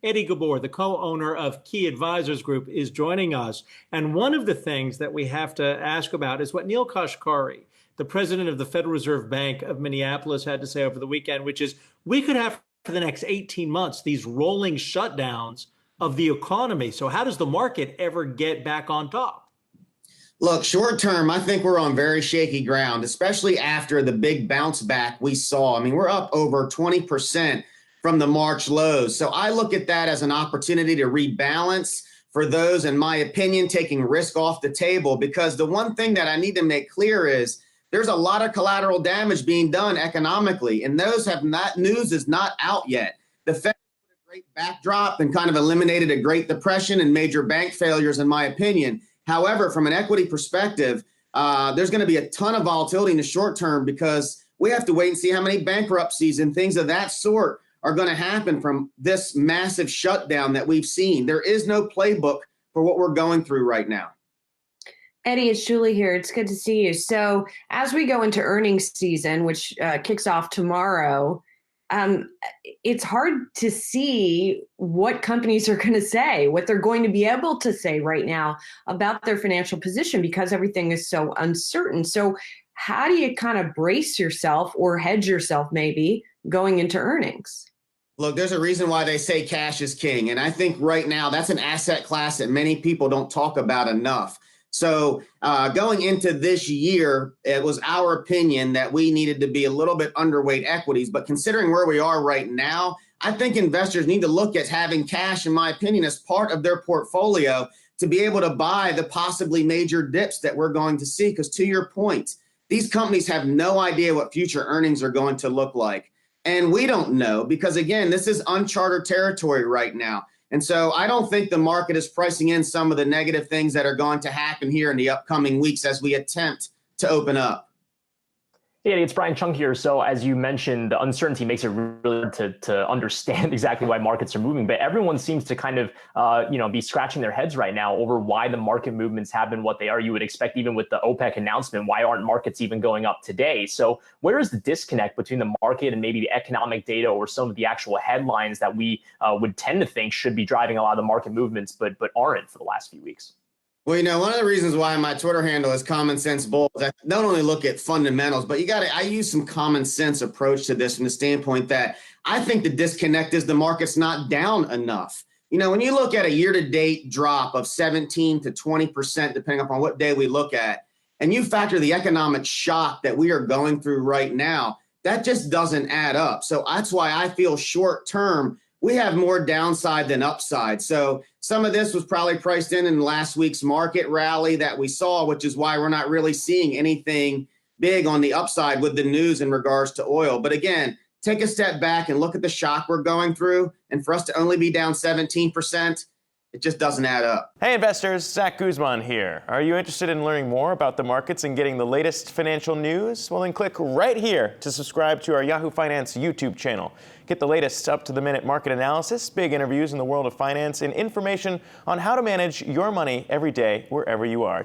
Eddie Ghabour, the co-owner of Key Advisors Group, is joining us. And one of the things that we have to ask about is what Neil Kashkari, the president of the Federal Reserve Bank of Minneapolis, had to say over the weekend, which is we could have for the next 18 months these rolling shutdowns of the economy. So how does the market ever get back on top? Look, short term, I think we're on very shaky ground, especially after the big bounce back we saw. I mean, we're up over 20% from the March lows. So I look at that as an opportunity to rebalance for those, in my opinion, taking risk off the table, because the one thing that I need to make clear is there's a lot of collateral damage being done economically, and those have not, news is not out yet. The Fed put a great backdrop and kind of eliminated a Great Depression and major bank failures, in my opinion. However, from an equity perspective, there's going to be a ton of volatility in the short term because we have to wait and see how many bankruptcies and things of that sort are going to happen from this massive shutdown that we've seen. There is no playbook for what we're going through right now. Eddie, it's Julie here. It's good to see you. So as we go into earnings season, which kicks off tomorrow, it's hard to see what companies are going to say, what they're going to be able to say right now about their financial position because everything is so uncertain. So how do you kind of brace yourself or hedge yourself maybe going into earnings? Look, there's a reason why they say cash is king. And I think right now that's an asset class that many people don't talk about enough. So going into this year, it was our opinion that we needed to be a little bit underweight equities. But considering where we are right now, I think investors need to look at having cash, in my opinion, as part of their portfolio to be able to buy the possibly major dips that we're going to see. Because to your point, these companies have no idea what future earnings are going to look like. And we don't know because, again, this is uncharted territory right now. And so I don't think the market is pricing in some of the negative things that are going to happen here in the upcoming weeks as we attempt to open up. Yeah, it's Brian Chung here. So as you mentioned, the uncertainty makes it really hard to understand exactly why markets are moving. But everyone seems to kind of, be scratching their heads right now over why the market movements have been what they are. You would expect even with the OPEC announcement, why aren't markets even going up today? So where is the disconnect between the market and maybe the economic data or some of the actual headlines that we would tend to think should be driving a lot of the market movements, but aren't for the last few weeks? Well, one of the reasons why my Twitter handle is Common Sense Bull is I not only look at fundamentals, but I use some common sense approach to this from the standpoint that I think the disconnect is the market's not down enough. When you look at a year-to-date drop of 17 to 20%, depending upon what day we look at, and you factor the economic shock that we are going through right now, that just doesn't add up. So that's why I feel short-term we have more downside than upside. So some of this was probably priced in last week's market rally that we saw, which is why we're not really seeing anything big on the upside with the news in regards to oil. But again, take a step back and look at the shock we're going through. And for us to only be down 17%, it just doesn't add up. Hey investors, Zach Guzman here. Are you interested in learning more about the markets and getting the latest financial news? Well, then click right here to subscribe to our Yahoo Finance YouTube channel. Get the latest up-to-the-minute market analysis, big interviews in the world of finance, and information on how to manage your money every day wherever you are.